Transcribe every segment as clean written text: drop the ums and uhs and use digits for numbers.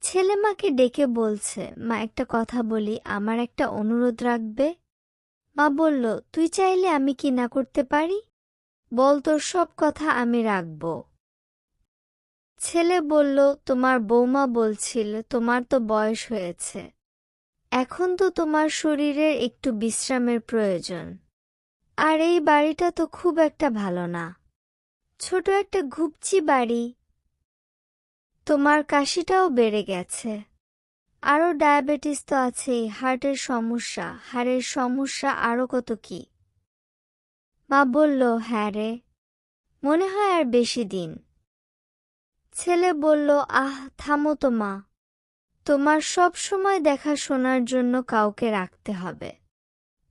ছেলে মাকে ডেকে বলছে, মা একটা কথা বলি, আমার একটা অনুরোধ রাখবে? মা বলল, তুই চাইলে আমি কি না করতে পারি? বল, তোর সব কথা আমি রাখব। ছেলে বলল, তোমার বৌমা বলছিল তোমার তো বয়স হয়েছে, এখন তো তোমার শরীরের একটু বিশ্রামের প্রয়োজন। আর এই বাড়িটা তো খুব একটা ভালো না, ছোট একটা ঘুপচি বাড়ি। তোমার কাশিটাও বেড়ে গেছে, আরও ডায়াবেটিস তো আছেই, হার্টের সমস্যা, হাড়ের সমস্যা, আরও কত কি। মা বলল, হ্যাঁ রে, মনে হয় আর বেশি দিন। ছেলে বলল, আহ থামো তো মা, তোমার সব সময় দেখাশোনার জন্য কাউকে রাখতে হবে।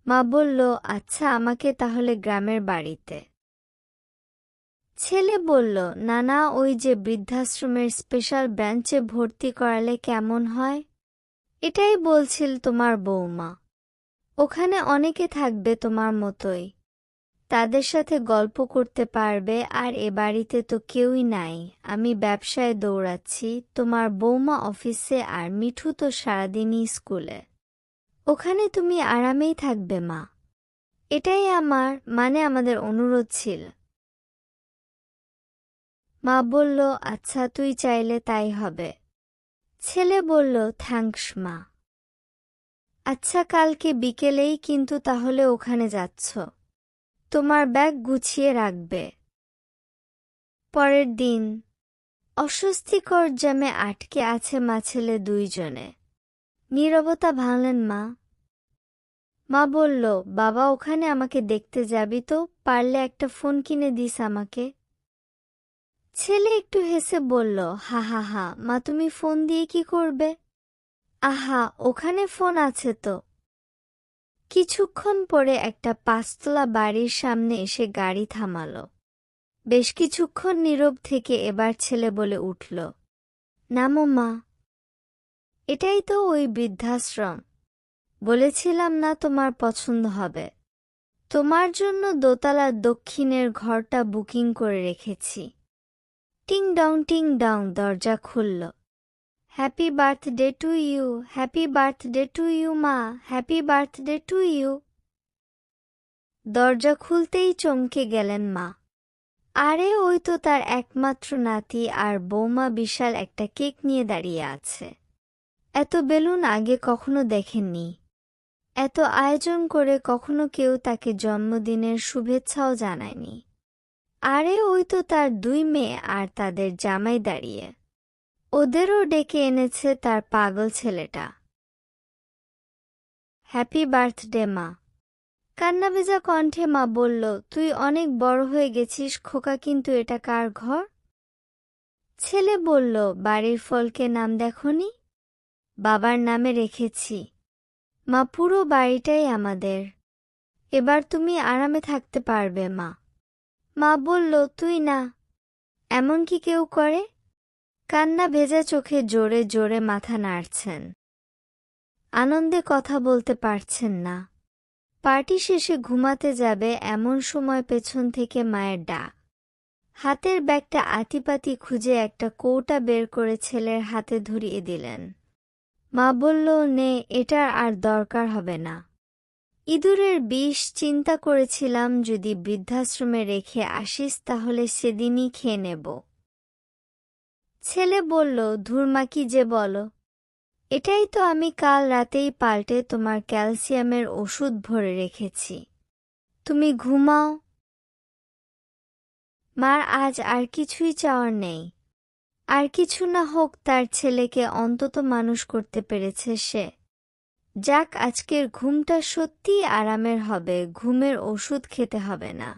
মা বলল, আচ্ছা, আমাকে তাহলে গ্রামের বাড়িতে। ছেলে বলল, না না, ওই যে বৃদ্ধাশ্রমের স্পেশাল ব্রাঞ্চে ভর্তি করালে কেমন হয়? এটাই বলছিল তোমার বৌমা। ওখানে অনেকে থাকবে তোমার মতোই, তাদের সাথে গল্প করতে পারবে, আর এ বাড়িতে তো কেউই নাই। আমি ব্যবসায় দৌড়াচ্ছি, তোমার বৌমা অফিসে, আর মিঠু তো সারাদিনই স্কুলে। ওখানে তুমি আরামেই থাকবে মা। এটাই আমাদের অনুরোধ ছিল। মা বলল, আচ্ছা, তুই চাইলে তাই হবে। ছেলে বলল, থ্যাঙ্কস মা। আচ্ছা, কালকে বিকেলেই কিন্তু তাহলে ওখানে যাচ্ছ? তোমার ব্যাগ গুছিয়ে রাখবে। পরের দিন অস্বস্তিকর জ্যামে আটকে আছে মা ছেলে দুইজনে। নীরবতা ভাঙলেন মা। মা বলল, বাবা, ওখানে আমাকে দেখতে যাবি তো? পারলে একটা ফোন কিনে দিস আমাকে। ছেলে একটু হেসে বলল, হা হা হা, মা তুমি ফোন দিয়ে কি করবে? আহা, ওখানে ফোন আছে তো। কিছুক্ষণ পরে একটা 5তলা বাড়ির সামনে এসে গাড়ি থামালো। বেশ কিছুক্ষণ নীরব থেকে এবার ছেলে বলে উঠল, নামো মা। এটাই তো ওই বৃদ্ধাশ্রম। বলেছিলাম না তোমার পছন্দ হবে। তোমার জন্য দোতলার দক্ষিণের ঘরটা বুকিং করে রেখেছি। টিং ডং দরজা খুলল। Happy birthday to you, happy birthday to you মা, হ্যাপি বার্থডে টু ইউ। দরজা খুলতেই চমকে গেলেন মা। আরে, ওই তো তার একমাত্র নাতি আর বৌমা বিশাল একটা কেক নিয়ে দাঁড়িয়ে আছে। এত বেলুন আগে কখনো দেখেননি। এত আয়োজন করে কখনো কেউ তাকে জন্মদিনের শুভেচ্ছাও জানায়নি। আরে, ওই তো তার 2 মেয়ে আর তাদের জামাই দাঁড়িয়ে। ওদেরও ডেকে এনেছে তার পাগল ছেলেটা। হ্যাপি বার্থডে মা। কান্নাভেজা কণ্ঠে মা বলল, তুই অনেক বড় হয়ে গেছিস খোকা, কিন্তু এটা কার ঘর? ছেলে বলল, বাড়ির ফলকে নাম দেখনি? বাবার নামে রেখেছি। মা, পুরো বাড়িটাই আমাদের। এবার তুমি আরামে থাকতে পারবে মা। মা বলল, তুই না। এমন কি কেউ করে? কান্না ভেজা চোখে জোরে জোরে মাথা নাড়ছেন। আনন্দে কথা বলতে পারছেন না। পার্টি শেষে ঘুমাতে যাবে এমন সময় পেছন থেকে মায়ের ডাক। হাতের ব্যাগটা আতিপাতি খুঁজে একটা কৌটা বের করে ছেলের হাতে ধরিয়ে দিলেন। মা বলল, নে, এটার আর দরকার হবে না। ইঁদুরের বিষ, চিন্তা করেছিলাম যদি বৃদ্ধাশ্রমে রেখে আসিস তাহলে সেদিনই খেয়ে নেব। ছেলে বলল, ধুর মা, কি যে বলো। এটাই তো আমি কাল রাতেই পাল্টে তোমার ক্যালসিয়ামের ওষুধ ভরে রেখেছি। তুমি ঘুমাও। মার আজ আর কিছুই চাওয়ার নেই। আর কিছু না হোক, তার ছেলেকে অন্তত মানুষ করতে পেরেছে সে। যাক, আজকের ঘুমটা সত্যিই আরামের হবে, ঘুমের ওষুধ খেতে হবে না।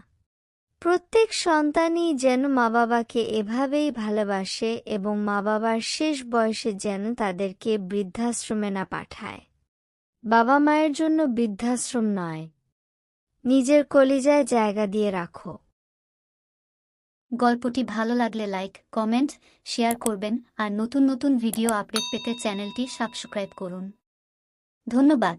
প্রত্যেক সন্তানই যেন মা বাবাকে এভাবেই ভালোবাসে এবং মা বাবার শেষ বয়সে যেন তাদেরকে বৃদ্ধাশ্রমে না পাঠায়। বাবা মায়ের জন্য বৃদ্ধাশ্রম নয়, নিজের কলিজায় জায়গা দিয়ে রাখো। গল্পটি ভালো লাগলে লাইক, কমেন্ট, শেয়ার করবেন আর নতুন নতুন ভিডিও আপডেট পেতে চ্যানেলটি সাবস্ক্রাইব করুন। ধন্যবাদ।